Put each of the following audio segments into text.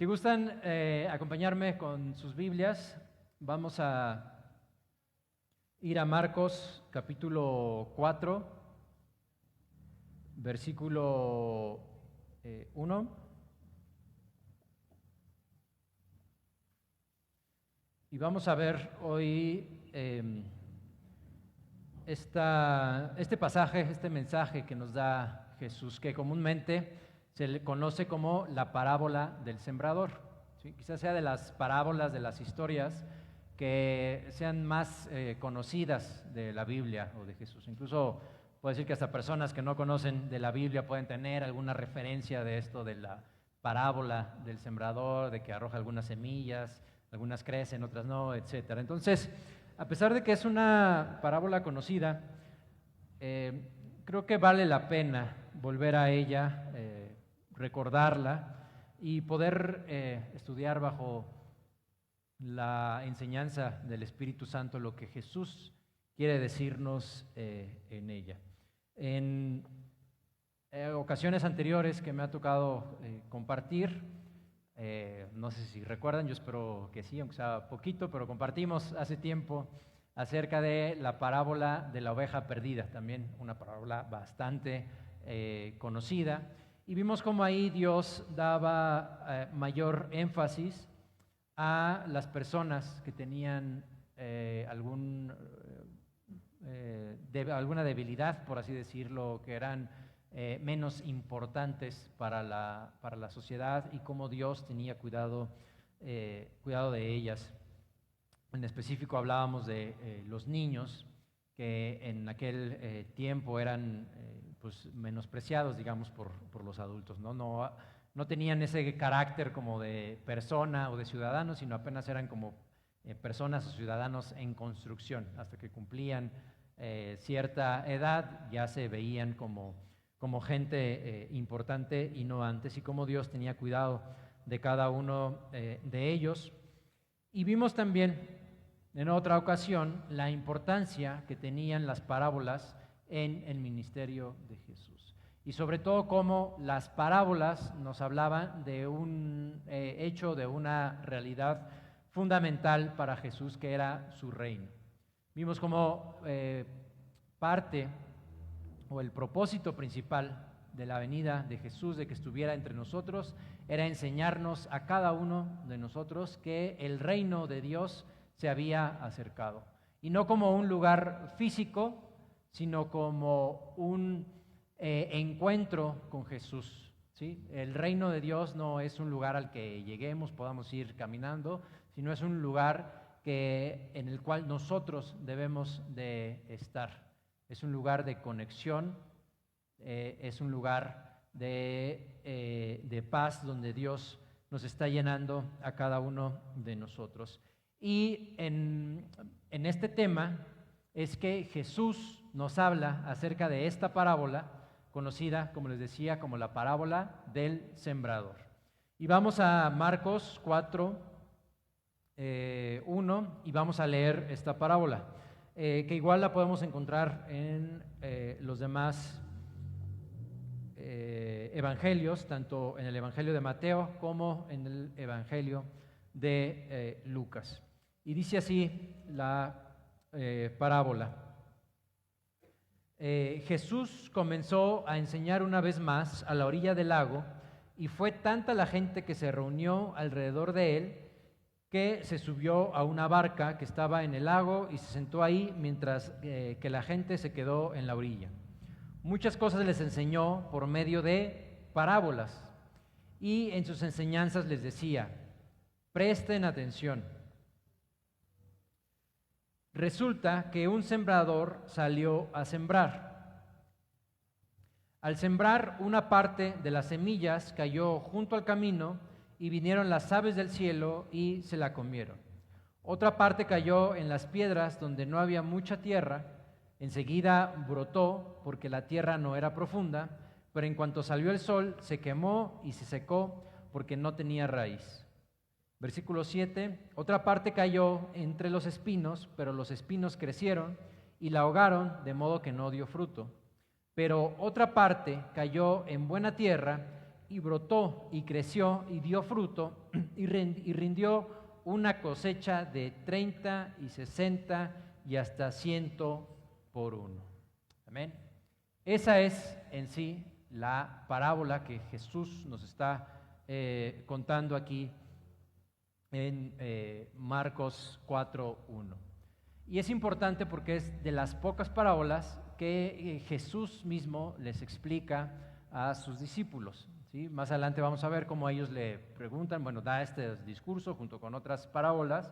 Si gustan acompañarme con sus Biblias, vamos a ir a Marcos capítulo 4, versículo 1. Y vamos a ver hoy este pasaje, este mensaje que nos da Jesús, que comúnmente se le conoce como la parábola del sembrador. ¿Sí? Quizás sea de las parábolas, de las historias que sean más conocidas de la Biblia o de Jesús. Incluso puedo decir que hasta personas que no conocen de la Biblia pueden tener alguna referencia de esto, de la parábola del sembrador, de que arroja algunas semillas, algunas crecen, otras no, etc. Entonces, a pesar de que es una parábola conocida, creo que vale la pena volver a ella, recordarla y poder estudiar bajo la enseñanza del Espíritu Santo lo que Jesús quiere decirnos en ella. En ocasiones anteriores que me ha tocado compartir, no sé si recuerdan, yo espero que sí, aunque sea poquito, pero compartimos hace tiempo acerca de la parábola de la oveja perdida, también una parábola bastante conocida, y vimos cómo ahí Dios daba mayor énfasis a las personas que tenían alguna debilidad, por así decirlo, que eran menos importantes para la sociedad, y cómo Dios tenía cuidado de ellas. En específico hablábamos de los niños, que en aquel tiempo eran pues menospreciados, digamos, por los adultos, ¿no? No tenían ese carácter como de persona o de ciudadano, sino apenas eran como personas o ciudadanos en construcción. Hasta que cumplían cierta edad ya se veían como gente importante y no antes, y cómo Dios tenía cuidado de cada uno de ellos. Y vimos también en otra ocasión la importancia que tenían las parábolas en el ministerio de Jesús. Y sobre todo cómo las parábolas nos hablaban de un hecho, de una realidad fundamental para Jesús, que era su reino. Vimos cómo parte o el propósito principal de la venida de Jesús, de que estuviera entre nosotros, era enseñarnos a cada uno de nosotros que el reino de Dios se había acercado. Y no como un lugar físico, sino como un encuentro con Jesús, ¿sí? El reino de Dios no es un lugar al que lleguemos, podamos ir caminando, sino es un lugar en el cual nosotros debemos de estar. Es un lugar de conexión, es un lugar de paz, donde Dios nos está llenando a cada uno de nosotros. Y en este tema es que Jesús nos habla acerca de esta parábola, conocida, como les decía, como la parábola del sembrador. Y vamos a Marcos 4, 1, y vamos a leer esta parábola, que igual la podemos encontrar en los demás evangelios, tanto en el Evangelio de Mateo como en el Evangelio de Lucas. Y dice así la parábola. Jesús comenzó a enseñar una vez más a la orilla del lago, y fue tanta la gente que se reunió alrededor de él, que se subió a una barca que estaba en el lago y se sentó ahí, mientras que la gente se quedó en la orilla. Muchas cosas les enseñó por medio de parábolas, y en sus enseñanzas les decía: presten atención. Resulta que un sembrador salió a sembrar. Al sembrar, una parte de las semillas cayó junto al camino, y vinieron las aves del cielo y se la comieron. Otra parte cayó en las piedras, donde no había mucha tierra. Enseguida brotó, porque la tierra no era profunda, pero en cuanto salió el sol, se quemó y se secó, porque no tenía raíz. Versículo 7, otra parte cayó entre los espinos, pero los espinos crecieron y la ahogaron, de modo que no dio fruto. Pero otra parte cayó en buena tierra y brotó y creció y dio fruto, y rindió una cosecha de 30 y 60 y hasta 100 por uno. Amén. Esa es en sí la parábola que Jesús nos está contando aquí en Marcos 4:1. Y es importante porque es de las pocas parábolas que Jesús mismo les explica a sus discípulos, ¿sí? Más adelante vamos a ver cómo ellos le preguntan, bueno, da este discurso junto con otras parábolas,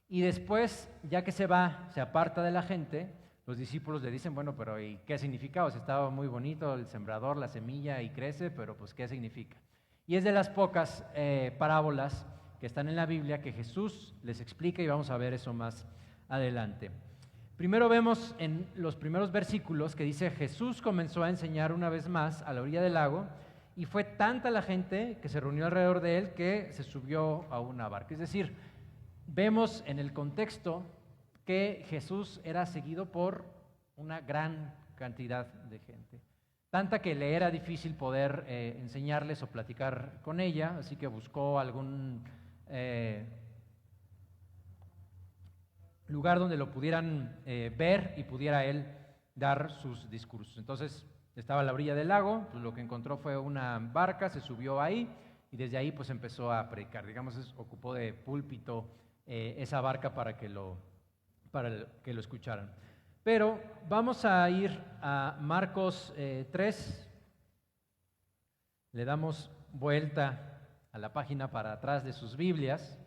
y después, ya que se va, se aparta de la gente, los discípulos le dicen, bueno, pero ¿y qué significa? O sea, estaba muy bonito el sembrador, la semilla y crece, pero pues ¿qué significa? Y es de las pocas parábolas que están en la Biblia que Jesús les explica, y vamos a ver eso más adelante. Primero vemos en los primeros versículos que dice: Jesús comenzó a enseñar una vez más a la orilla del lago, y fue tanta la gente que se reunió alrededor de él que se subió a una barca. Es decir, vemos en el contexto que Jesús era seguido por una gran cantidad de gente, tanta que le era difícil poder enseñarles o platicar con ella, así que buscó algún lugar donde lo pudieran ver y pudiera él dar sus discursos. Entonces estaba a la orilla del lago, pues lo que encontró fue una barca, se subió ahí y desde ahí pues empezó a predicar. Digamos, ocupó de púlpito esa barca para que lo escucharan. Pero vamos a ir a Marcos 3, le damos vuelta a la página para atrás de sus Biblias.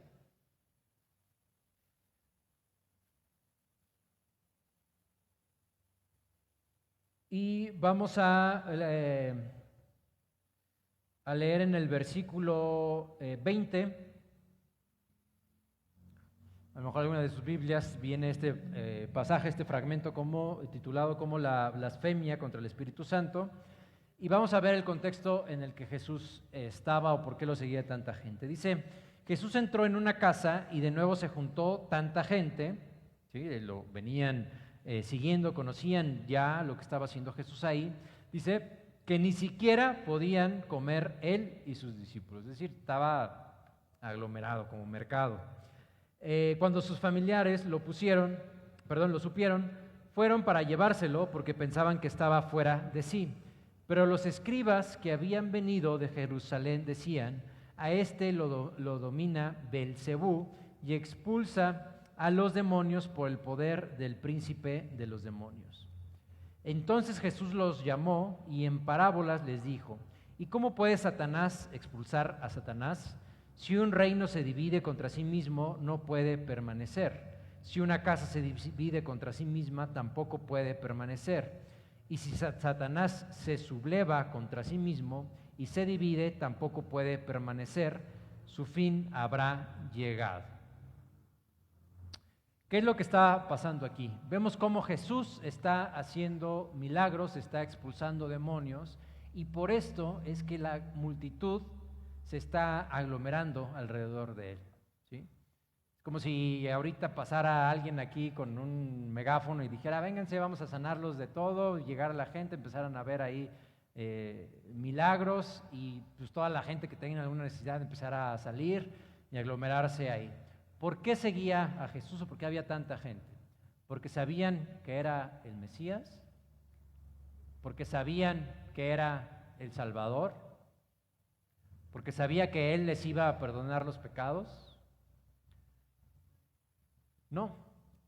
Y vamos a leer en el versículo 20. A lo mejor alguna de sus Biblias viene este pasaje, este fragmento titulado como la blasfemia contra el Espíritu Santo. Y vamos a ver el contexto en el que Jesús estaba o por qué lo seguía tanta gente. Dice: Jesús entró en una casa y de nuevo se juntó tanta gente, ¿sí? Lo venían siguiendo, conocían ya lo que estaba haciendo Jesús ahí. Dice que ni siquiera podían comer él y sus discípulos, es decir, estaba aglomerado como mercado. Cuando sus familiares lo supieron, fueron para llevárselo porque pensaban que estaba fuera de sí. Pero los escribas que habían venido de Jerusalén decían: a este lo domina Beelzebú y expulsa a los demonios por el poder del príncipe de los demonios. Entonces Jesús los llamó y en parábolas les dijo: ¿y cómo puede Satanás expulsar a Satanás? Si un reino se divide contra sí mismo, no puede permanecer. Si una casa se divide contra sí misma, tampoco puede permanecer. Y si Satanás se subleva contra sí mismo y se divide, tampoco puede permanecer. Su fin habrá llegado. ¿Qué es lo que está pasando aquí? Vemos cómo Jesús está haciendo milagros, está expulsando demonios, y por esto es que la multitud se está aglomerando alrededor de él, ¿sí? Es como si ahorita pasara alguien aquí con un megáfono y dijera: vénganse, vamos a sanarlos de todo, llegara la gente, empezaran a ver ahí milagros, y pues toda la gente que tenga alguna necesidad empezara a salir y aglomerarse ahí. ¿Por qué seguía a Jesús o por qué había tanta gente? Porque sabían que era el Mesías, porque sabían que era el Salvador, porque sabía que Él les iba a perdonar los pecados. No,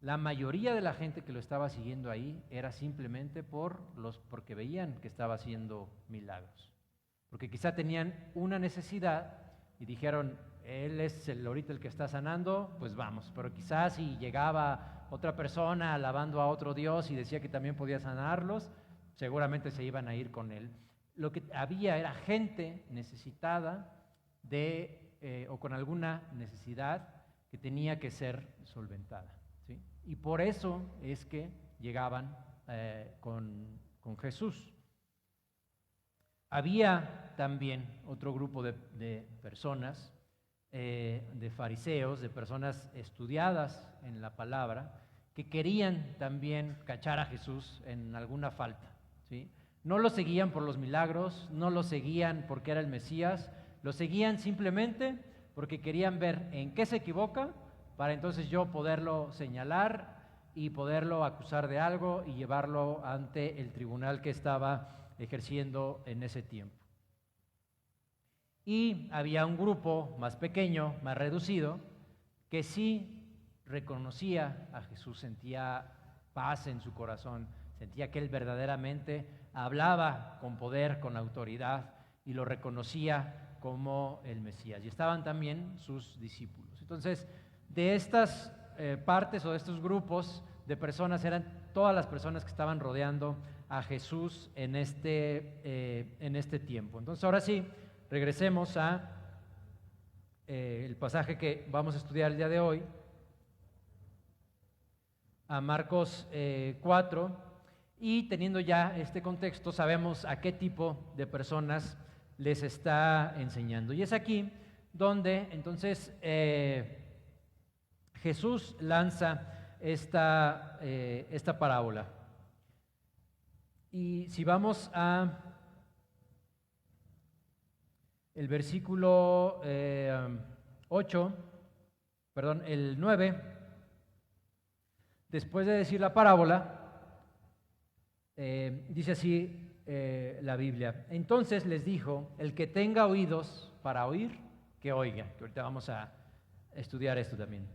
la mayoría de la gente que lo estaba siguiendo ahí era simplemente porque veían que estaba haciendo milagros, porque quizá tenían una necesidad y dijeron: él es ahorita el que está sanando, pues vamos. Pero quizás si llegaba otra persona alabando a otro Dios y decía que también podía sanarlos, seguramente se iban a ir con él. Lo que había era gente necesitada o con alguna necesidad que tenía que ser solventada, ¿sí? Y por eso es que llegaban con Jesús. Había también otro grupo de personas, de fariseos, de personas estudiadas en la palabra, que querían también cachar a Jesús en alguna falta, ¿sí? No lo seguían por los milagros, no lo seguían porque era el Mesías, lo seguían simplemente porque querían ver en qué se equivoca para entonces yo poderlo señalar y poderlo acusar de algo y llevarlo ante el tribunal que estaba ejerciendo en ese tiempo. Y había un grupo más pequeño, más reducido, que sí reconocía a Jesús, sentía paz en su corazón, sentía que Él verdaderamente hablaba con poder, con autoridad, y lo reconocía como el Mesías. Y estaban también sus discípulos. Entonces, de estas partes o de estos grupos de personas eran todas las personas que estaban rodeando a Jesús en este tiempo. Entonces, ahora sí, regresemos a el pasaje que vamos a estudiar el día de hoy, a Marcos 4, y teniendo ya este contexto, sabemos a qué tipo de personas les está enseñando. Y es aquí donde entonces Jesús lanza esta parábola. Y si vamos a el versículo 9, después de decir la parábola, dice así la Biblia. Entonces les dijo, el que tenga oídos para oír, que oiga. Que ahorita vamos a estudiar esto también.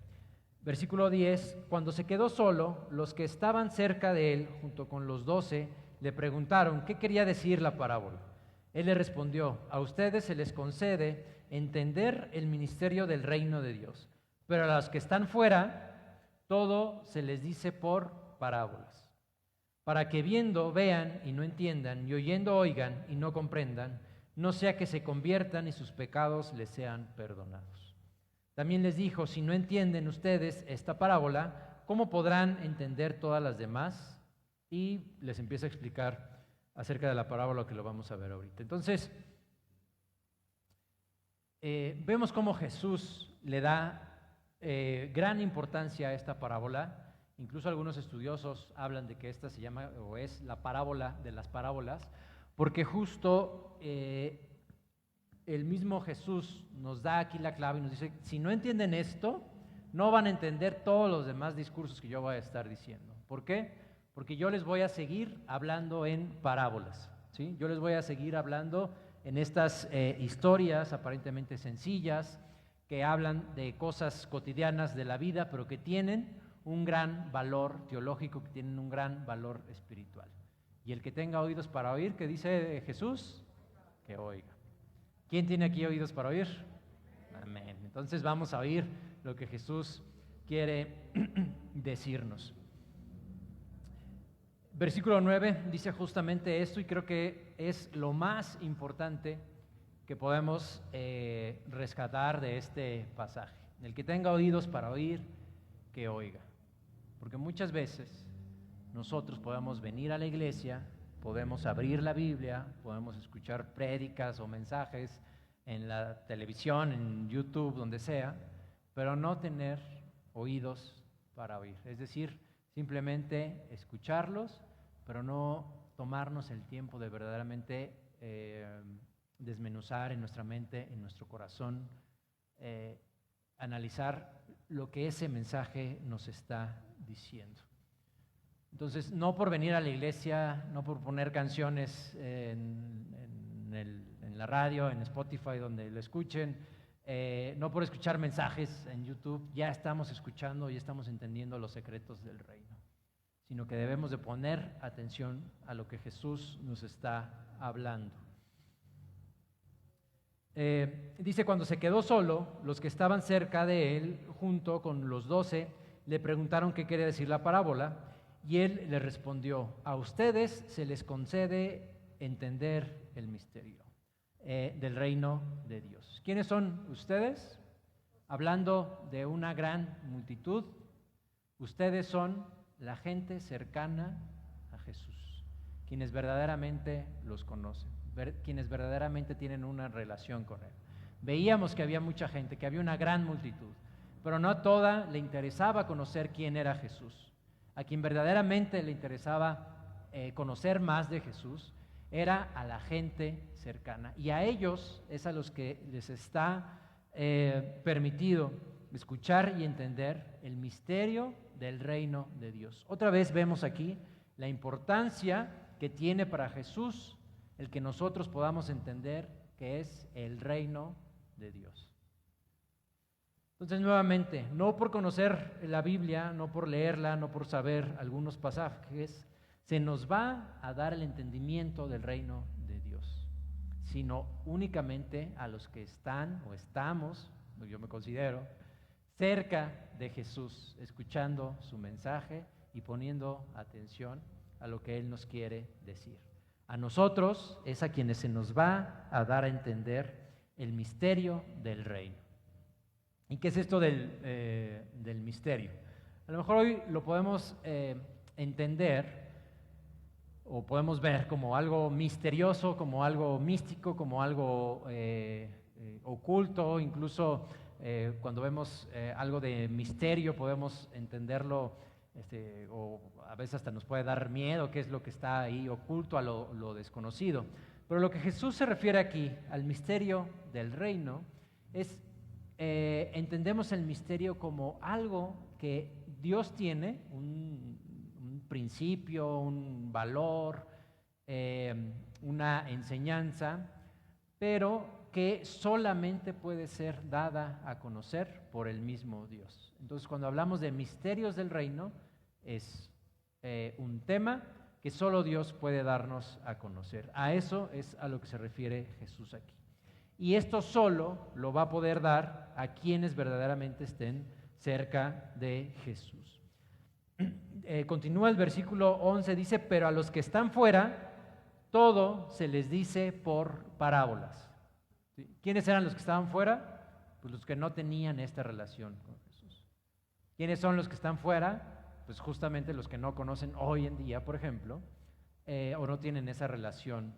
Versículo 10, cuando se quedó solo, los que estaban cerca de él, junto con los 12, le preguntaron qué quería decir la parábola. Él le respondió, a ustedes se les concede entender el ministerio del reino de Dios, pero a los que están fuera, todo se les dice por parábolas, para que viendo vean y no entiendan, y oyendo oigan y no comprendan, no sea que se conviertan y sus pecados les sean perdonados. También les dijo, si no entienden ustedes esta parábola, ¿cómo podrán entender todas las demás? Y les empieza a explicar acerca de la parábola que lo vamos a ver ahorita. Entonces, vemos cómo Jesús le da gran importancia a esta parábola. Incluso algunos estudiosos hablan de que esta se llama o es la parábola de las parábolas, porque justo el mismo Jesús nos da aquí la clave y nos dice, si no entienden esto, no van a entender todos los demás discursos que yo voy a estar diciendo. ¿Por qué? Porque yo les voy a seguir hablando en parábolas, ¿sí? Yo les voy a seguir hablando en estas historias aparentemente sencillas, que hablan de cosas cotidianas de la vida, pero que tienen un gran valor teológico, que tienen un gran valor espiritual. Y el que tenga oídos para oír, ¿qué dice Jesús? Que oiga. ¿Quién tiene aquí oídos para oír? Amén. Entonces vamos a oír lo que Jesús quiere decirnos. Versículo 9 dice justamente esto y creo que es lo más importante que podemos rescatar de este pasaje. El que tenga oídos para oír, que oiga. Porque muchas veces nosotros podemos venir a la iglesia, podemos abrir la Biblia, podemos escuchar prédicas o mensajes en la televisión, en YouTube, donde sea, pero no tener oídos para oír. Es decir, simplemente escucharlos, pero no tomarnos el tiempo de verdaderamente desmenuzar en nuestra mente, en nuestro corazón, analizar lo que ese mensaje nos está diciendo. Entonces, no por venir a la iglesia, no por poner canciones en la radio, en Spotify, donde lo escuchen, no por escuchar mensajes en YouTube, ya estamos escuchando y estamos entendiendo los secretos del reino, sino que debemos de poner atención a lo que Jesús nos está hablando. Dice, cuando se quedó solo, los que estaban cerca de él, junto con los 12, le preguntaron qué quería decir la parábola, y él les respondió, a ustedes se les concede entender el misterio del reino de Dios. ¿Quiénes son ustedes? Hablando de una gran multitud, ustedes son la gente cercana a Jesús, quienes verdaderamente los conocen, quienes verdaderamente tienen una relación con Él. Veíamos que había mucha gente, que había una gran multitud, pero no a toda le interesaba conocer quién era Jesús. A quien verdaderamente le interesaba conocer más de Jesús era a la gente cercana, y a ellos es a los que les está permitido escuchar y entender el misterio del reino de Dios. Otra vez vemos aquí la importancia que tiene para Jesús el que nosotros podamos entender que es el reino de Dios. Entonces, nuevamente, no por conocer la Biblia, no por leerla, no por saber algunos pasajes, se nos va a dar el entendimiento del reino de Dios, sino únicamente a los que están o estamos, yo me considero, cerca de Jesús, escuchando su mensaje y poniendo atención a lo que Él nos quiere decir. A nosotros es a quienes se nos va a dar a entender el misterio del reino. ¿Y qué es esto del misterio? A lo mejor hoy lo podemos entender o podemos ver como algo misterioso, como algo místico, como algo oculto. Incluso cuando vemos algo de misterio podemos entenderlo, o a veces hasta nos puede dar miedo, qué es lo que está ahí oculto a lo desconocido. Pero lo que Jesús se refiere aquí al misterio del reino es, entendemos el misterio como algo que Dios tiene, un principio, un valor, una enseñanza, pero que solamente puede ser dada a conocer por el mismo Dios. Entonces, cuando hablamos de misterios del reino, es un tema que solo Dios puede darnos a conocer. A eso es a lo que se refiere Jesús aquí. Y esto solo lo va a poder dar a quienes verdaderamente estén cerca de Jesús. Continúa el versículo 11, dice, pero a los que están fuera, todo se les dice por parábolas. ¿Sí? ¿Quiénes eran los que estaban fuera? Pues los que no tenían esta relación con Jesús. ¿Quiénes son los que están fuera? Pues justamente los que no conocen hoy en día, por ejemplo, o no tienen esa relación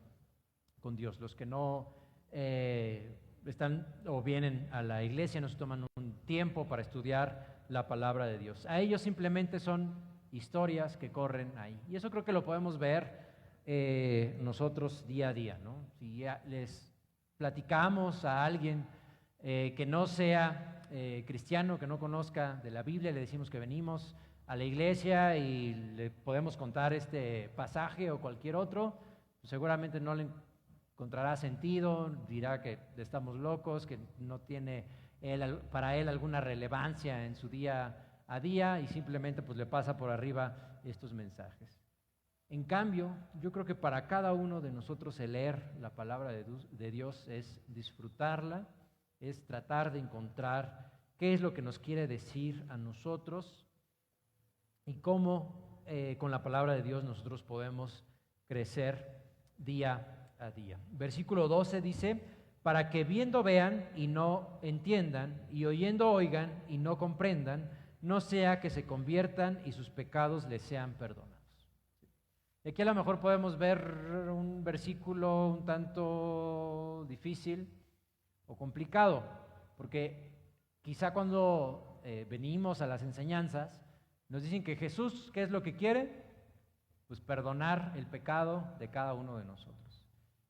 con Dios, los que no están o vienen a la iglesia, no se toman un tiempo para estudiar la palabra de Dios. A ellos simplemente son historias que corren ahí. Y eso creo que lo podemos ver nosotros día a día, ¿no? Si ya les platicamos a alguien que no sea cristiano, que no conozca de la Biblia, le decimos que venimos a la iglesia y le podemos contar este pasaje o cualquier otro, pues seguramente no le encontrará sentido, dirá que estamos locos, que no tiene para él alguna relevancia en su día a día y simplemente pues le pasa por arriba estos mensajes. En cambio, yo creo que para cada uno de nosotros el leer la palabra de Dios es disfrutarla, es tratar de encontrar qué es lo que nos quiere decir a nosotros y cómo con la palabra de Dios nosotros podemos crecer día a día. Versículo 12 dice, para que viendo vean y no entiendan, y oyendo oigan y no comprendan, no sea que se conviertan y sus pecados les sean perdonados. Aquí a lo mejor podemos ver un versículo un tanto difícil o complicado, porque quizá cuando venimos a las enseñanzas, nos dicen que Jesús, ¿qué es lo que quiere? Pues perdonar el pecado de cada uno de nosotros.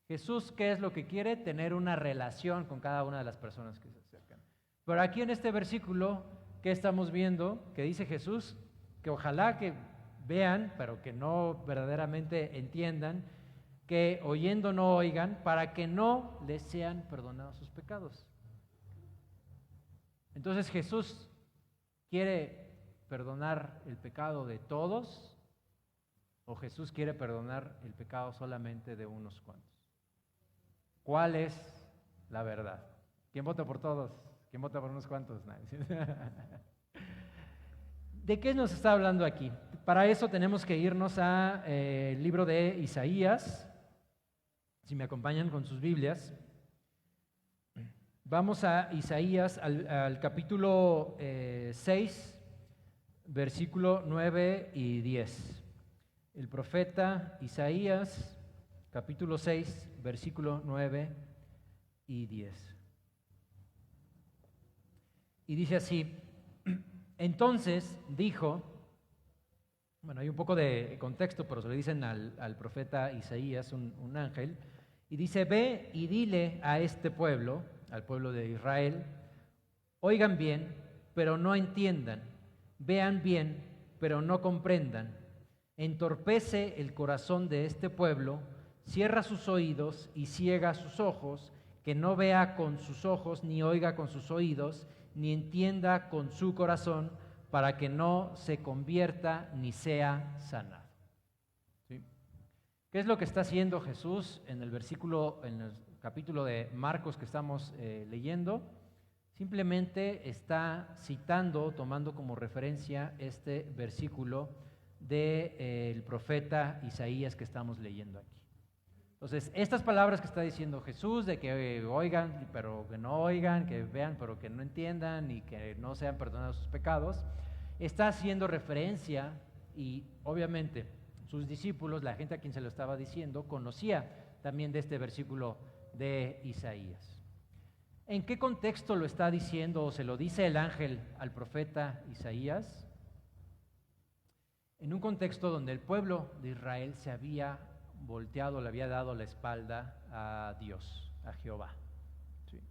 Jesús, ¿qué es lo que quiere? Tener una relación con cada una de las personas que se acercan. Pero aquí en este versículo, ¿qué estamos viendo? Que dice Jesús, que ojalá que vean, pero que no verdaderamente entiendan, que oyendo no oigan, para que no les sean perdonados sus pecados. Entonces Jesús quiere perdonar el pecado de todos, o Jesús quiere perdonar el pecado solamente de unos cuantos. ¿Cuál es la verdad? ¿Quién vota por todos? ¿Quién vota por unos cuantos? ¿De qué nos está hablando aquí? Para eso tenemos que irnos al libro de Isaías. Si me acompañan con sus Biblias. Vamos a Isaías, al capítulo 6, versículo 9 y 10. El profeta Isaías, capítulo 6, versículo 9 y 10. Y dice así, entonces dijo, bueno, hay un poco de contexto, pero se le dicen al profeta Isaías, un ángel, y dice, ve y dile a este pueblo, al pueblo de Israel, Oigan bien, pero no entiendan. Vean bien, pero no comprendan. Entorpece el corazón de este pueblo, cierra sus oídos y ciega sus ojos, que no vea con sus ojos, ni oiga con sus oídos, ni entienda con su corazón, para que no se convierta ni sea sanado. ¿Sí? ¿Qué es lo que está haciendo Jesús en el capítulo de Marcos que estamos leyendo? Simplemente está citando, tomando como referencia este versículo del profeta Isaías que estamos leyendo aquí. Entonces, estas palabras que está diciendo Jesús, de que oigan, pero que no oigan, que vean, pero que no entiendan y que no sean perdonados sus pecados, está haciendo referencia, y obviamente sus discípulos, la gente a quien se lo estaba diciendo, conocía también de este versículo de Isaías. ¿En qué contexto lo está diciendo o se lo dice el ángel al profeta Isaías? En un contexto donde el pueblo de Israel se había volteado, le había dado la espalda a Dios, a Jehová. ¿Sí?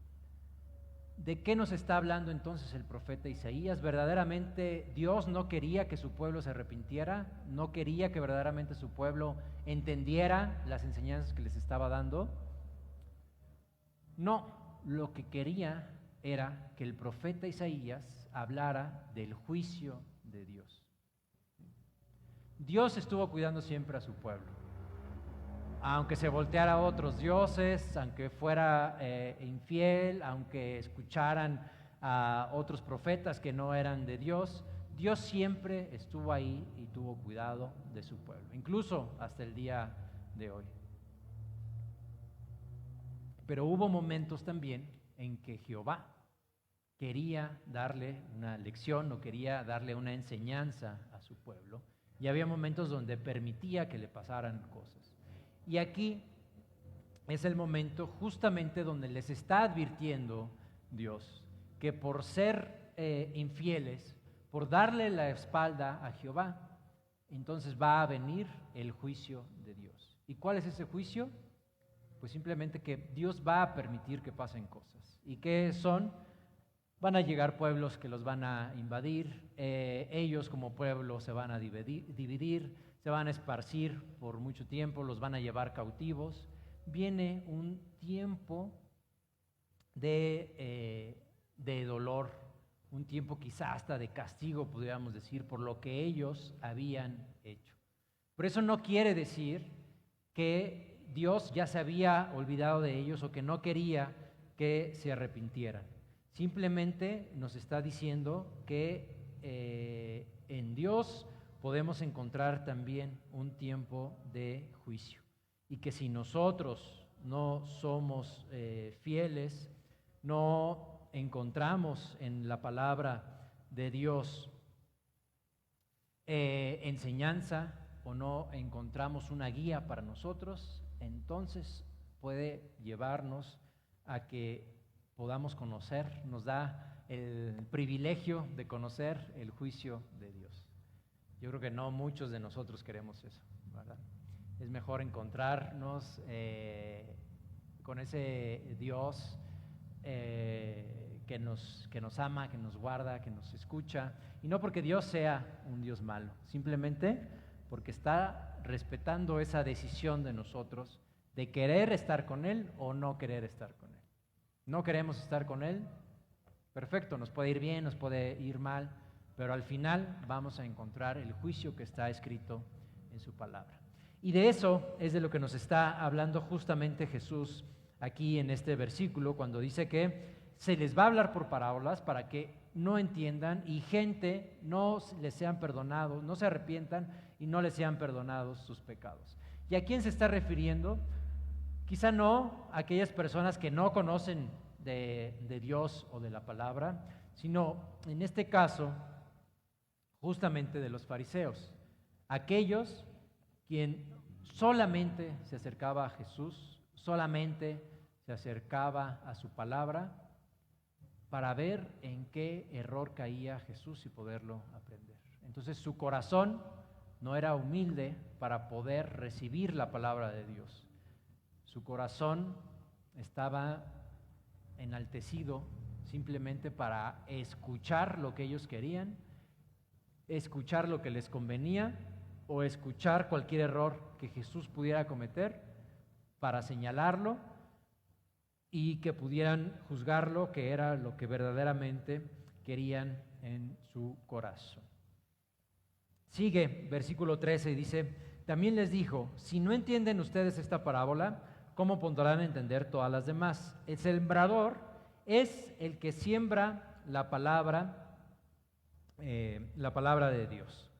¿De qué nos está hablando entonces el profeta Isaías? ¿Verdaderamente Dios no quería que su pueblo se arrepintiera? ¿No quería que verdaderamente su pueblo entendiera las enseñanzas que les estaba dando? No, lo que quería era que el profeta Isaías hablara del juicio de Dios. Dios estuvo cuidando siempre a su pueblo. Aunque se volteara a otros dioses, aunque fuera infiel, aunque escucharan a otros profetas que no eran de Dios, Dios siempre estuvo ahí y tuvo cuidado de su pueblo, incluso hasta el día de hoy. Pero hubo momentos también en que Jehová quería darle una lección o quería darle una enseñanza a su pueblo, y había momentos donde permitía que le pasaran cosas. Y aquí es el momento justamente donde les está advirtiendo Dios que por ser infieles, por darle la espalda a Jehová, entonces va a venir el juicio de Dios. ¿Y cuál es ese juicio? Pues simplemente que Dios va a permitir que pasen cosas. ¿Y qué son? Van a llegar pueblos que los van a invadir, ellos como pueblo se van a dividir, se van a esparcir por mucho tiempo, los van a llevar cautivos. Viene un tiempo de dolor, un tiempo quizá hasta de castigo, podríamos decir, por lo que ellos habían hecho. Pero eso no quiere decir que Dios ya se había olvidado de ellos o que no quería que se arrepintieran. Simplemente nos está diciendo que en Dios podemos encontrar también un tiempo de juicio, y que si nosotros no somos fieles, no encontramos en la palabra de Dios enseñanza, o no encontramos una guía para nosotros, entonces puede llevarnos a que podamos conocer, nos da el privilegio de conocer el juicio de Dios. Yo creo que no muchos de nosotros queremos eso, ¿verdad? Es mejor encontrarnos con ese Dios que nos ama, que nos guarda, que nos escucha, y no porque Dios sea un Dios malo, simplemente porque está respetando esa decisión de nosotros de querer estar con Él o no querer estar con Él. No queremos estar con Él, perfecto, nos puede ir bien, nos puede ir mal, pero al final vamos a encontrar el juicio que está escrito en su palabra. Y de eso es de lo que nos está hablando justamente Jesús aquí en este versículo, cuando dice que se les va a hablar por parábolas para que no entiendan y gente no les sean perdonados, no se arrepientan y no les sean perdonados sus pecados. ¿Y a quién se está refiriendo? Quizá no a aquellas personas que no conocen de Dios o de la palabra, sino en este caso justamente de los fariseos, aquellos quien solamente se acercaba a Jesús, solamente se acercaba a su palabra para ver en qué error caía Jesús y poderlo aprender. Entonces su corazón no era humilde para poder recibir la palabra de Dios. Su corazón estaba enaltecido simplemente para escuchar lo que ellos querían, escuchar lo que les convenía o escuchar cualquier error que Jesús pudiera cometer para señalarlo y que pudieran juzgarlo, que era lo que verdaderamente querían en su corazón. Sigue, versículo 13, y dice: también les dijo, si no entienden ustedes esta parábola, ¿cómo podrán entender todas las demás? El sembrador es el que siembra la palabra de Dios.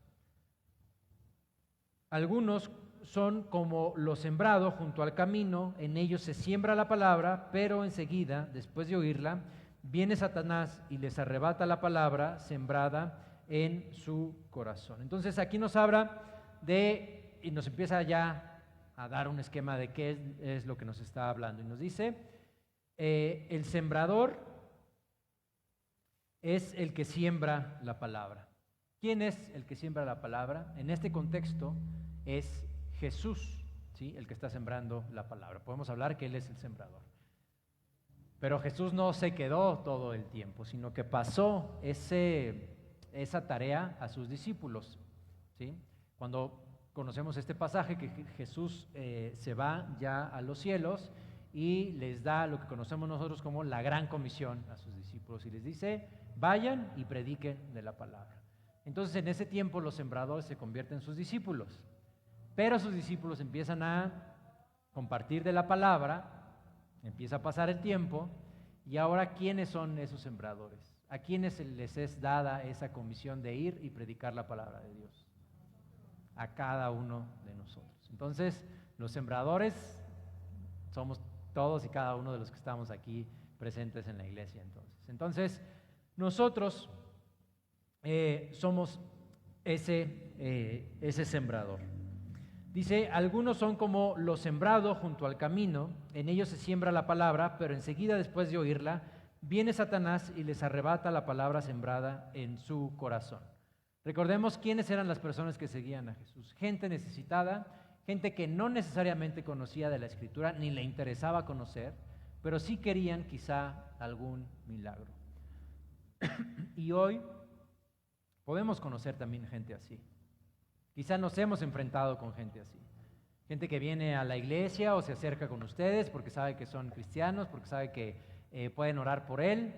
Algunos son como lo sembrado junto al camino, en ellos se siembra la palabra, pero enseguida, después de oírla, viene Satanás y les arrebata la palabra sembrada en su corazón. Entonces aquí nos habla y nos empieza ya a dar un esquema de qué es lo que nos está hablando. Y nos dice, el sembrador es el que siembra la palabra. ¿Quién es el que siembra la palabra? En este contexto es Jesús, ¿sí? El que está sembrando la palabra. Podemos hablar que Él es el sembrador. Pero Jesús no se quedó todo el tiempo, sino que pasó esa tarea a sus discípulos, ¿sí? Cuando conocemos este pasaje que Jesús se va ya a los cielos y les da lo que conocemos nosotros como la gran comisión a sus discípulos y les dice, vayan y prediquen de la palabra. Entonces en ese tiempo los sembradores se convierten en sus discípulos, pero sus discípulos empiezan a compartir de la palabra, empieza a pasar el tiempo y ahora ¿quiénes son esos sembradores? ¿A quiénes les es dada esa comisión de ir y predicar la palabra de Dios? A cada uno de nosotros. Entonces, los sembradores somos todos y cada uno de los que estamos aquí presentes en la iglesia. Entonces nosotros somos ese sembrador. Dice, algunos son como lo sembrado junto al camino, en ellos se siembra la palabra, pero enseguida después de oírla, viene Satanás y les arrebata la palabra sembrada en su corazón. Recordemos quiénes eran las personas que seguían a Jesús. Gente necesitada, gente que no necesariamente conocía de la Escritura, ni le interesaba conocer, pero sí querían quizá algún milagro. Y hoy podemos conocer también gente así. Quizá nos hemos enfrentado con gente así. Gente que viene a la iglesia o se acerca con ustedes porque sabe que son cristianos, porque sabe que pueden orar por él,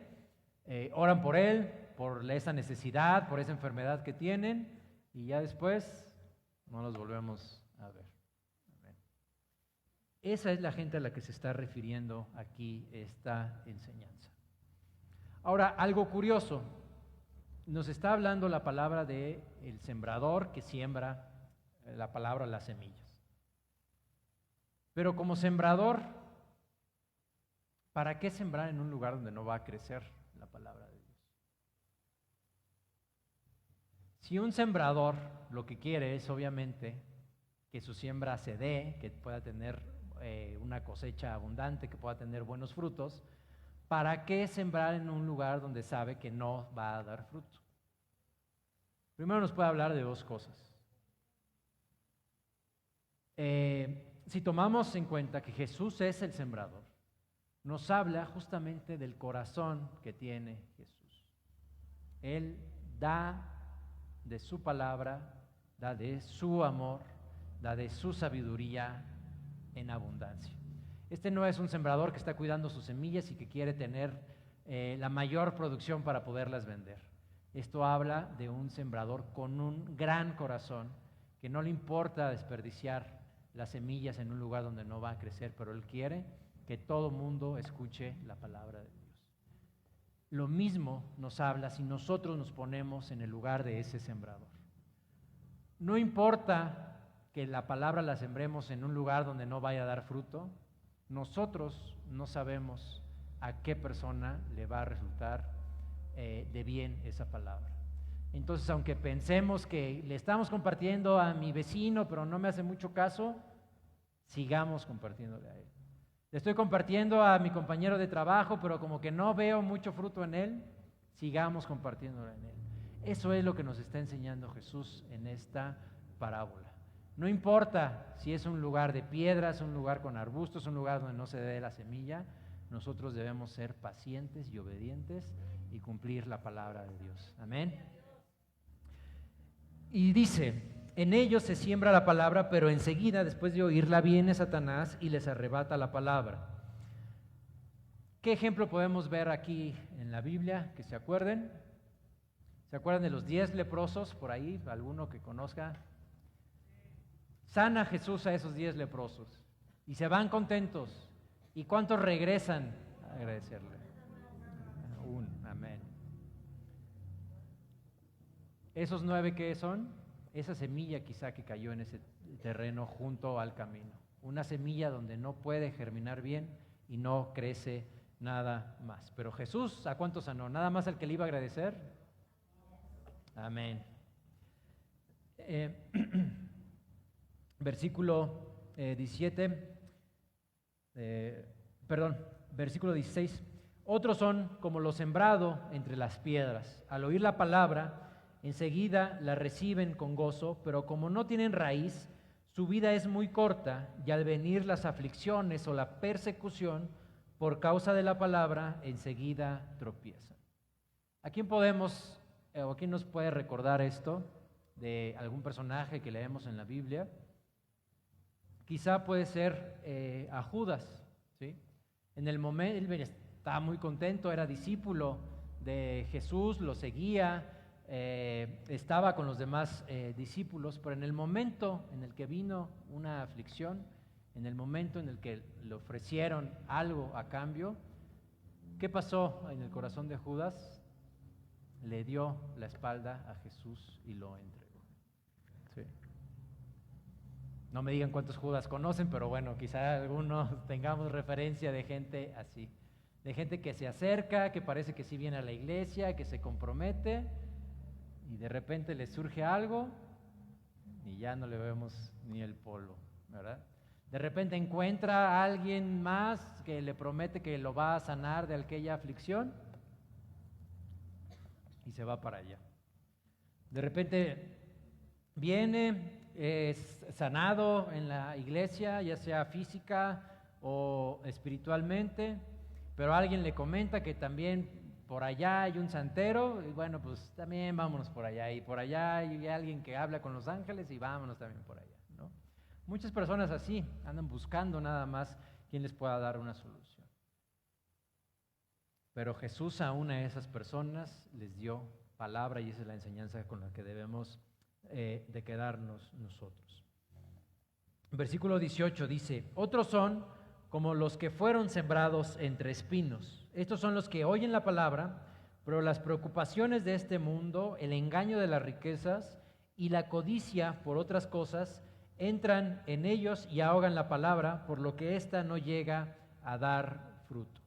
oran por él, por esa necesidad, por esa enfermedad que tienen, y ya después no los volvemos a ver. Esa es la gente a la que se está refiriendo aquí esta enseñanza. Ahora, algo curioso, nos está hablando la palabra de el sembrador que siembra la palabra, las semillas. Pero como sembrador, ¿para qué sembrar en un lugar donde no va a crecer la palabra de Dios? Si un sembrador lo que quiere es obviamente que su siembra se dé, que pueda tener una cosecha abundante, que pueda tener buenos frutos, ¿para qué sembrar en un lugar donde sabe que no va a dar fruto? Primero nos puede hablar de dos cosas. Si tomamos en cuenta que Jesús es el sembrador, nos habla justamente del corazón que tiene Jesús. Él da de su palabra, da de su amor, da de su sabiduría en abundancia. Este no es un sembrador que está cuidando sus semillas y que quiere tener la mayor producción para poderlas vender. Esto habla de un sembrador con un gran corazón que no le importa desperdiciar las semillas en un lugar donde no va a crecer, pero él quiere que todo mundo escuche la palabra de Dios. Lo mismo nos habla si nosotros nos ponemos en el lugar de ese sembrador. No importa que la palabra la sembremos en un lugar donde no vaya a dar fruto, nosotros no sabemos a qué persona le va a resultar de bien esa palabra. Entonces, aunque pensemos que le estamos compartiendo a mi vecino, pero no me hace mucho caso, sigamos compartiéndole a él. Le estoy compartiendo a mi compañero de trabajo, pero como que no veo mucho fruto en él, sigamos compartiéndolo en él. Eso es lo que nos está enseñando Jesús en esta parábola. No importa si es un lugar de piedras, un lugar con arbustos, un lugar donde no se dé la semilla, nosotros debemos ser pacientes y obedientes y cumplir la palabra de Dios. Amén. Y dice, en ellos se siembra la palabra, pero enseguida, después de oírla, viene Satanás y les arrebata la palabra. ¿Qué ejemplo podemos ver aquí en la Biblia? Que se acuerden. ¿Se acuerdan de los 10 leprosos por ahí? ¿Alguno que conozca? Sana Jesús a esos 10 leprosos y se van contentos. ¿Y cuántos regresan a agradecerle? Uno, amén. ¿Esos 9 qué son? Esa semilla quizá que cayó en ese terreno junto al camino. Una semilla donde no puede germinar bien y no crece nada más. Pero Jesús, ¿a cuántos sanó? ¿Nada más al que le iba a agradecer? Amén. Versículo 16. Otros son como lo sembrado entre las piedras. Al oír la palabra, enseguida la reciben con gozo, pero como no tienen raíz, su vida es muy corta y al venir las aflicciones o la persecución por causa de la palabra, enseguida tropiezan. ¿A quién podemos o a quién nos puede recordar esto de algún personaje que leemos en la Biblia? Quizá puede ser a Judas, ¿sí? En el momento, él estaba muy contento, era discípulo de Jesús, lo seguía, estaba con los demás discípulos, pero en el momento en el que vino una aflicción, en el momento en el que le ofrecieron algo a cambio, ¿qué pasó en el corazón de Judas? Le dio la espalda a Jesús y lo entregó. Sí. No me digan cuántos Judas conocen, pero bueno, quizá algunos tengamos referencia de gente así, de gente que se acerca, que parece que sí viene a la iglesia, que se compromete y de repente le surge algo y ya no le vemos ni el polvo, ¿verdad? De repente encuentra a alguien más que le promete que lo va a sanar de aquella aflicción y se va para allá. De repente viene, es sanado en la iglesia, ya sea física o espiritualmente, pero alguien le comenta que también por allá hay un santero, y bueno, pues también vámonos por allá, y por allá hay alguien que habla con los ángeles y vámonos también por allá, ¿no? Muchas personas así andan buscando nada más quien les pueda dar una solución. Pero Jesús aún a esas personas les dio palabra y esa es la enseñanza con la que debemos de quedarnos nosotros. Versículo 18 dice, otros son como los que fueron sembrados entre espinos. Estos son los que oyen la palabra, pero las preocupaciones de este mundo, el engaño de las riquezas y la codicia por otras cosas entran en ellos y ahogan la palabra, por lo que ésta no llega a dar fruto.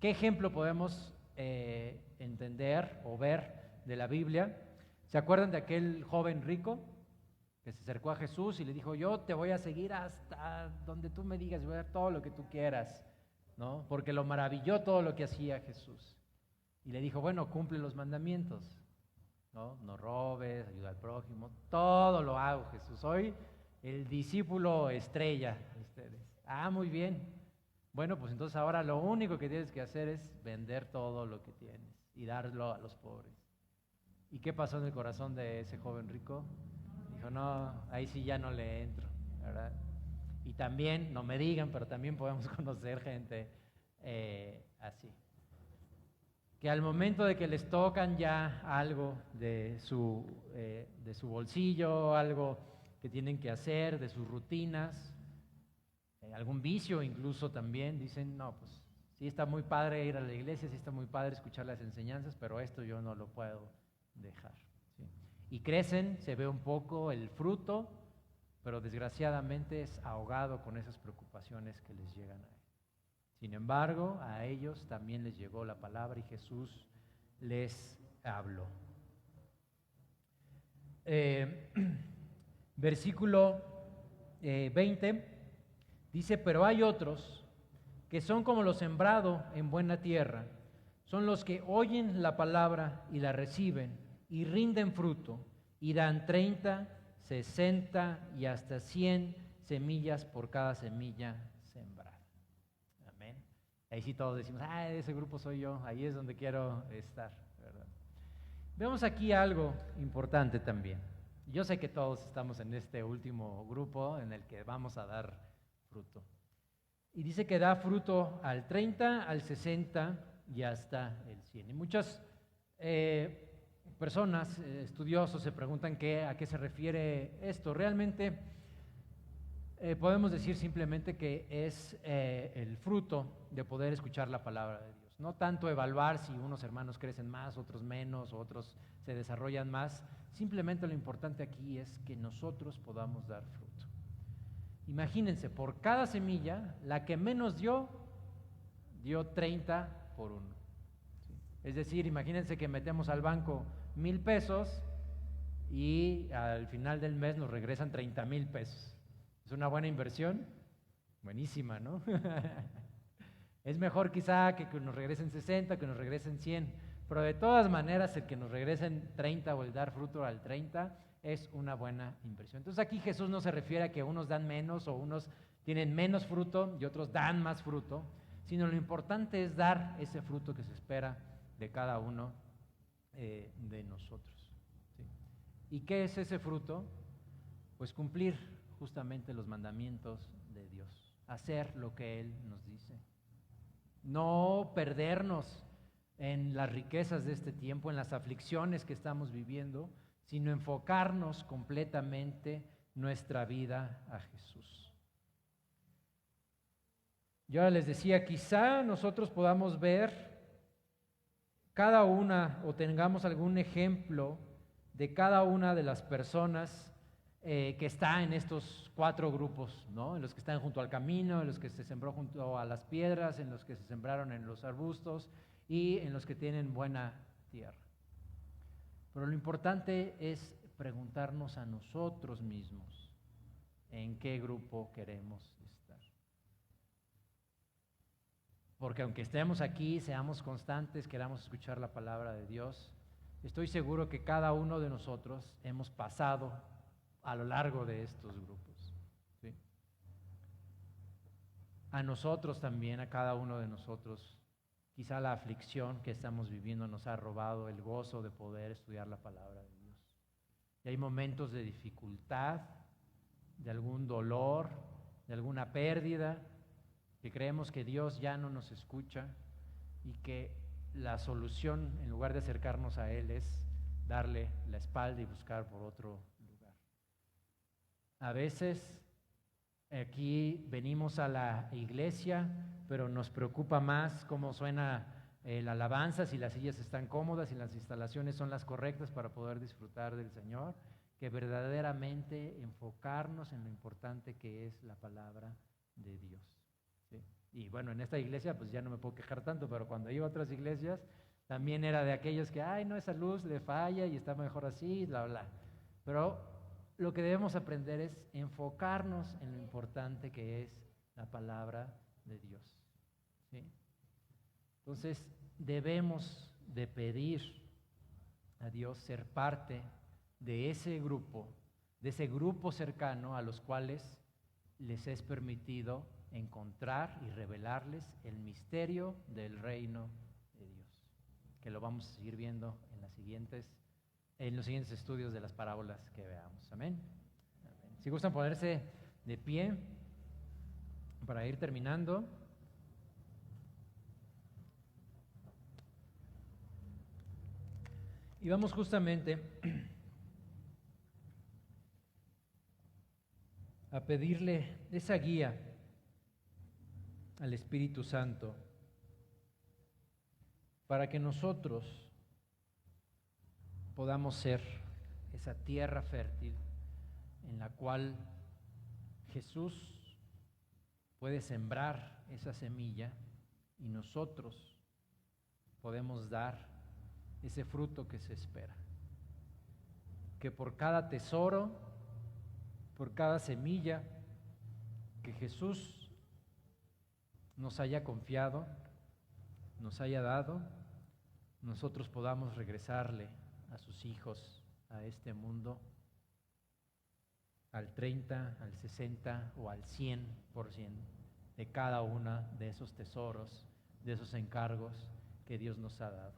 ¿Qué ejemplo podemos entender o ver de la Biblia? ¿Se acuerdan de aquel joven rico que se acercó a Jesús y le dijo, yo te voy a seguir hasta donde tú me digas, voy a dar todo lo que tú quieras, ¿no? Porque lo maravilló todo lo que hacía Jesús. Y le dijo, bueno, cumple los mandamientos, ¿no? No robes, ayuda al prójimo, todo lo hago, Jesús. Soy el discípulo estrella de ustedes. Ah, muy bien. Bueno, pues entonces ahora lo único que tienes que hacer es vender todo lo que tienes y darlo a los pobres. ¿Y qué pasó en el corazón de ese joven rico? Dijo, no, ahí sí ya no le entro, ¿verdad? Y también, no me digan, pero también podemos conocer gente así. Que al momento de que les tocan ya algo de su bolsillo, algo que tienen que hacer, de sus rutinas, algún vicio incluso también, dicen, no, pues sí está muy padre ir a la iglesia, sí está muy padre escuchar las enseñanzas, pero esto yo no lo puedo dejar. ¿Sí? Y crecen, se ve un poco el fruto, pero desgraciadamente es ahogado con esas preocupaciones que les llegan a él. Sin embargo, a ellos también les llegó la palabra y Jesús les habló. Versículo 20 dice, pero hay otros que son como lo sembrado en buena tierra, son los que oyen la palabra y la reciben y rinden fruto y dan 30, 60 y hasta 100 semillas por cada semilla sembrada. Amén. Ahí sí todos decimos, ese grupo soy yo, ahí es donde quiero estar, ¿verdad? Vemos aquí algo importante también. Yo sé que todos estamos en este último grupo en el que vamos a dar fruto. Y dice que da fruto al 30, al 60 y hasta el 100. Y muchas personas, estudiosos, se preguntan a qué se refiere esto. Realmente podemos decir simplemente que es el fruto de poder escuchar la palabra de Dios. No tanto evaluar si unos hermanos crecen más, otros menos, otros se desarrollan más. Simplemente lo importante aquí es que nosotros podamos dar fruto. Imagínense, por cada semilla, la que menos dio 30 por 1. ¿Sí? Es decir, imagínense que metemos al banco 1,000 pesos y al final del mes nos regresan 30,000 pesos. ¿Es una buena inversión? Buenísima, ¿no? Es mejor quizá que nos regresen 60, que nos regresen 100, pero de todas maneras el que nos regresen 30 o el dar fruto al 30 es una buena inversión. Entonces aquí Jesús no se refiere a que unos dan menos o unos tienen menos fruto y otros dan más fruto, sino lo importante es dar ese fruto que se espera de cada uno de nosotros. ¿Sí? ¿Y qué es ese fruto? Pues cumplir justamente los mandamientos de Dios, hacer lo que Él nos dice. No perdernos en las riquezas de este tiempo, en las aflicciones que estamos viviendo, sino enfocarnos completamente nuestra vida a Jesús. Yo les decía, quizá nosotros podamos ver cada una o tengamos algún ejemplo de cada una de las personas que está en estos 4 grupos, ¿no? En los que están junto al camino, en los que se sembró junto a las piedras, en los que se sembraron en los arbustos y en los que tienen buena tierra. Pero lo importante es preguntarnos a nosotros mismos en qué grupo queremos estar. Porque aunque estemos aquí, seamos constantes, queramos escuchar la palabra de Dios, estoy seguro que cada uno de nosotros hemos pasado a lo largo de estos grupos. ¿Sí? A nosotros también, a cada uno de nosotros, quizá la aflicción que estamos viviendo nos ha robado el gozo de poder estudiar la palabra de Dios. Y hay momentos de dificultad, de algún dolor, de alguna pérdida, que creemos que Dios ya no nos escucha y que la solución, en lugar de acercarnos a Él, es darle la espalda y buscar por otro lugar. A veces aquí venimos a la iglesia, pero nos preocupa más cómo suena la alabanza, si las sillas están cómodas, si las instalaciones son las correctas para poder disfrutar del Señor, que verdaderamente enfocarnos en lo importante que es la palabra de Dios. ¿Sí? Y bueno, en esta iglesia pues ya no me puedo quejar tanto, pero cuando iba a otras iglesias también era de aquellos que, no, esa luz le falla y está mejor así, bla, bla. Pero lo que debemos aprender es enfocarnos en lo importante que es la palabra de Dios. ¿Sí? Entonces debemos de pedir a Dios ser parte de ese grupo cercano a los cuales les es permitido encontrar y revelarles el misterio del reino de Dios, que lo vamos a seguir viendo en los siguientes estudios de las parábolas que veamos. Amén. Amén. Si gustan ponerse de pie para ir terminando. Y vamos justamente a pedirle esa guía al Espíritu Santo para que nosotros podamos ser esa tierra fértil en la cual Jesús puede sembrar esa semilla y nosotros podemos dar ese fruto que se espera. Que por cada tesoro, por cada semilla que Jesús nos haya confiado, nos haya dado, nosotros podamos regresarle a sus hijos, a este mundo, al 30, al 60 o al 100% de cada uno de esos tesoros de esos encargos que Dios nos ha dado.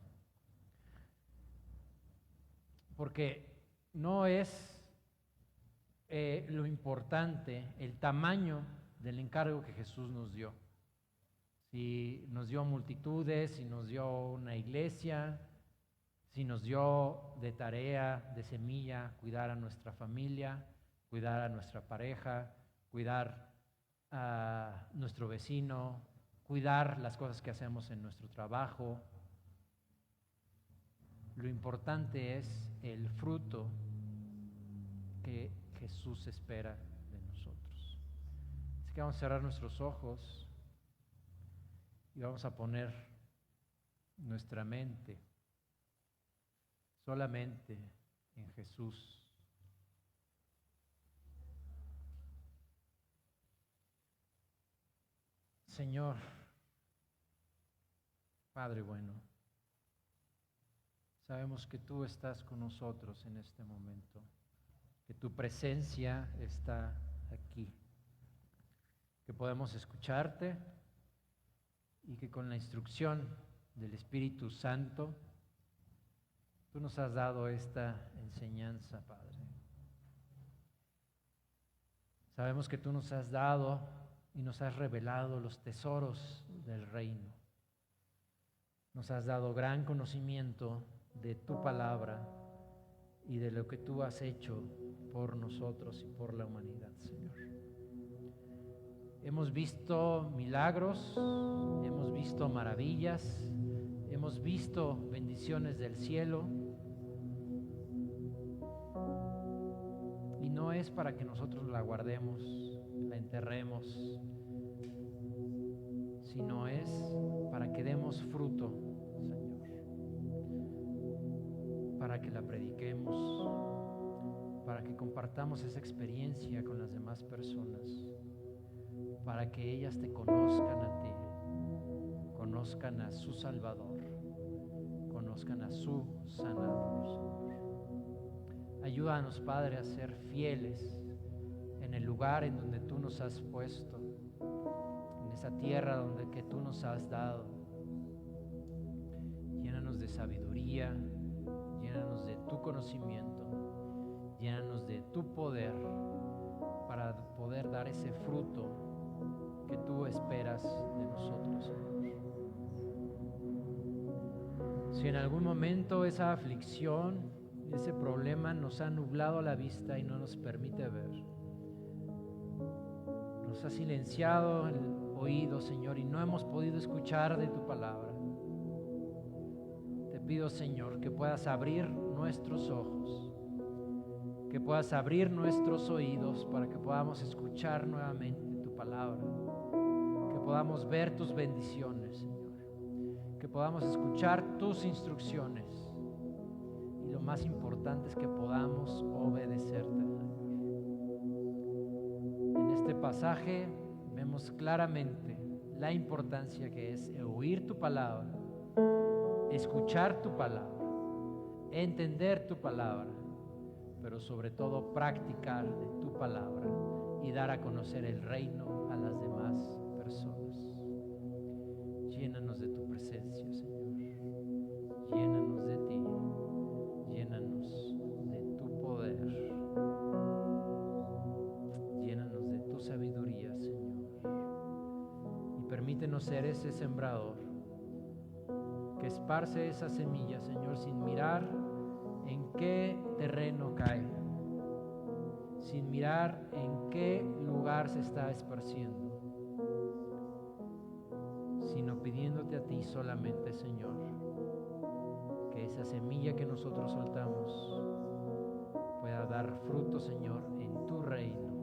Porque no es lo importante el tamaño del encargo que Jesús nos dio. Si nos dio multitudes, si nos dio una iglesia, si nos dio de tarea, de semilla, cuidar a nuestra familia, cuidar a nuestra pareja, cuidar a nuestro vecino, cuidar las cosas que hacemos en nuestro trabajo. Lo importante es el fruto que Jesús espera de nosotros. Así que vamos a cerrar nuestros ojos y vamos a poner nuestra mente solamente en Jesús. Señor, Padre bueno, sabemos que tú estás con nosotros en este momento, que tu presencia está aquí, que podemos escucharte y que con la instrucción del Espíritu Santo tú nos has dado esta enseñanza, Padre. Sabemos que tú nos has dado y nos has revelado los tesoros del reino. Nos has dado gran conocimiento de tu palabra y de lo que tú has hecho por nosotros y por la humanidad, Señor. Hemos visto milagros, hemos visto maravillas, hemos visto bendiciones del cielo. Y no es para que nosotros la guardemos, la enterremos, sino es para que demos fruto, Señor, para que la prediquemos, para que compartamos esa experiencia con las demás personas, para que ellas te conozcan a ti, conozcan a su Salvador, conozcan a su Sanador, Señor. Ayúdanos, Padre, a ser fieles en el lugar en donde tú nos has puesto, en esa tierra que tú nos has dado. Llénanos de sabiduría, llénanos de tu conocimiento, llénanos de tu poder para poder dar ese fruto que tú esperas de nosotros, Señor. Si en algún momento esa aflicción, ese problema nos ha nublado la vista y no nos permite ver, nos ha silenciado el oído, Señor, y no hemos podido escuchar de tu palabra, te pido, Señor, que puedas abrir nuestros ojos, que puedas abrir nuestros oídos para que podamos escuchar nuevamente tu palabra, que podamos ver tus bendiciones, Señor, que podamos escuchar tus instrucciones. Y lo más importante es que podamos obedecerte, Señor. En este pasaje vemos claramente la importancia que es oír tu palabra, escuchar tu palabra, entender tu palabra, pero sobre todo practicar de tu palabra y dar a conocer el reino a las demás personas. Llénanos de tu presencia, Señor. Llénanos de ti. Llénanos de tu poder. Llénanos de tu sabiduría, Señor. Y permítenos ser ese sembrador que esparce esa semilla, Señor, sin mirar en qué terreno cae, sin mirar en qué lugar se está esparciendo, sino pidiéndote a ti solamente, Señor, que esa semilla que nosotros soltamos pueda dar fruto, Señor, en tu reino,